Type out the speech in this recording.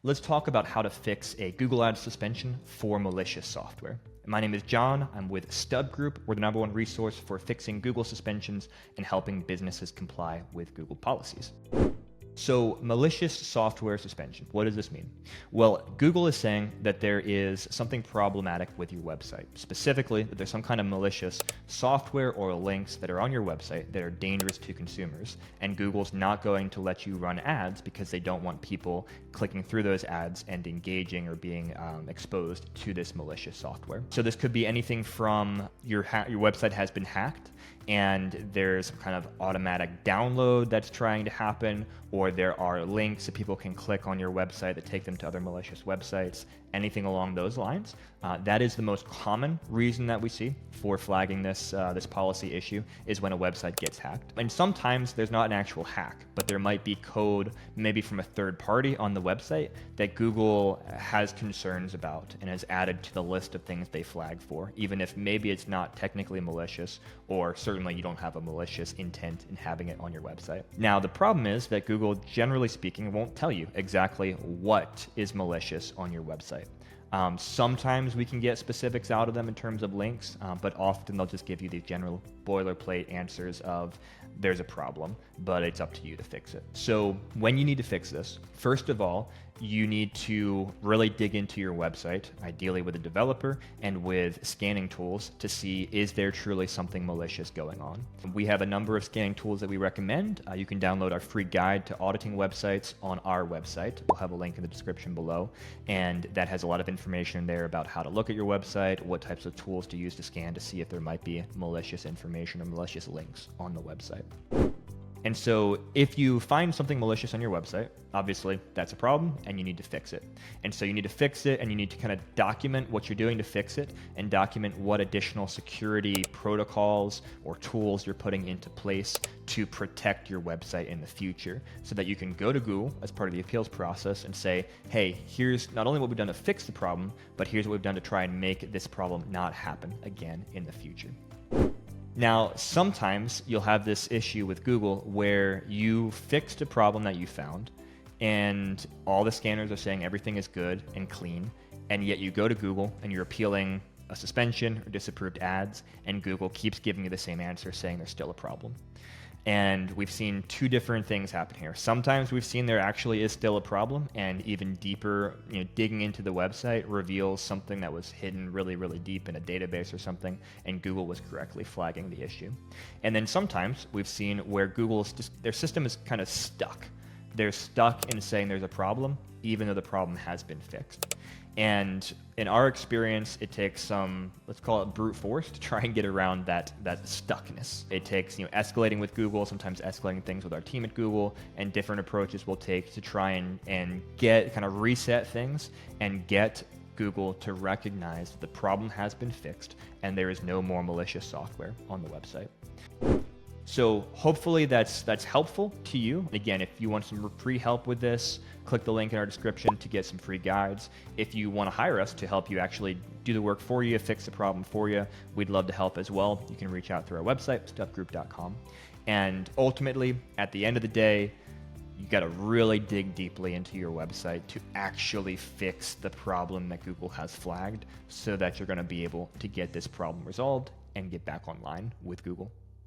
Let's talk about how to fix a Google Ads suspension for malicious software. My name is John. I'm with StubGroup. We're the #1 resource for fixing Google suspensions and helping businesses comply with Google policies. So, malicious software suspension, what does this mean? Well, Google is saying that there is something problematic with your website. Specifically, that there's some kind of malicious software or links that are on your website that are dangerous to consumers, and Google's not going to let you run ads because they don't want people clicking through those ads and engaging or being exposed to this malicious software. So this could be anything from your website has been hacked, and there's some kind of automatic download that's trying to happen, or there are links that people can click on your website that take them to other malicious websites, anything along those lines. That is the most common reason that we see for flagging this policy issue, is when a website gets hacked. And sometimes there's not an actual hack, but there might be code maybe from a third party on the website that Google has concerns about and has added to the list of things they flag for, even if maybe it's not technically malicious, or certainly you don't have a malicious intent in having it on your website. Now, the problem is that Google, generally speaking, won't tell you exactly what is malicious on your website. Sometimes we can get specifics out of them in terms of links, but often they'll just give you these general boilerplate answers of there's a problem, but it's up to you to fix it. So when you need to fix this, first of all, you need to really dig into your website, ideally with a developer and with scanning tools, to see, is there truly something malicious going on? We have a number of scanning tools that we recommend. You can download our free guide to auditing websites on our website. We'll have a link in the description below, and that has a lot of information there about how to look at your website, what types of tools to use to scan to see if there might be malicious information or malicious links on the website. And so if you find something malicious on your website, obviously that's a problem and you need to fix it. And so you need to fix it, and you need to kind of document what you're doing to fix it, and document what additional security protocols or tools you're putting into place to protect your website in the future, so that you can go to Google as part of the appeals process and say, hey, here's not only what we've done to fix the problem, but here's what we've done to try and make this problem not happen again in the future. Now, sometimes you'll have this issue with Google where you fixed a problem that you found, and all the scanners are saying everything is good and clean, and yet you go to Google and you're appealing a suspension or disapproved ads, and Google keeps giving you the same answer, saying there's still a problem. And we've seen two different things happen here. Sometimes we've seen there actually is still a problem, and even deeper, digging into the website reveals something that was hidden really, really deep in a database or something, and Google was correctly flagging the issue. And then sometimes we've seen where their system is kind of stuck. They're stuck in saying there's a problem, even though the problem has been fixed. And in our experience, it takes some, let's call it brute force, to try and get around that stuckness. It takes escalating with Google, sometimes escalating things with our team at Google, and different approaches we'll take to try and get kind of reset things and get Google to recognize that the problem has been fixed and there is no more malicious software on the website. So hopefully that's helpful to you. Again, if you want some free help with this, click the link in our description to get some free guides. If you want to hire us to help you actually do the work for you, fix the problem for you, we'd love to help as well. You can reach out through our website, StubGroup.com. And ultimately, at the end of the day, you got to really dig deeply into your website to actually fix the problem that Google has flagged, so that you're going to be able to get this problem resolved and get back online with Google.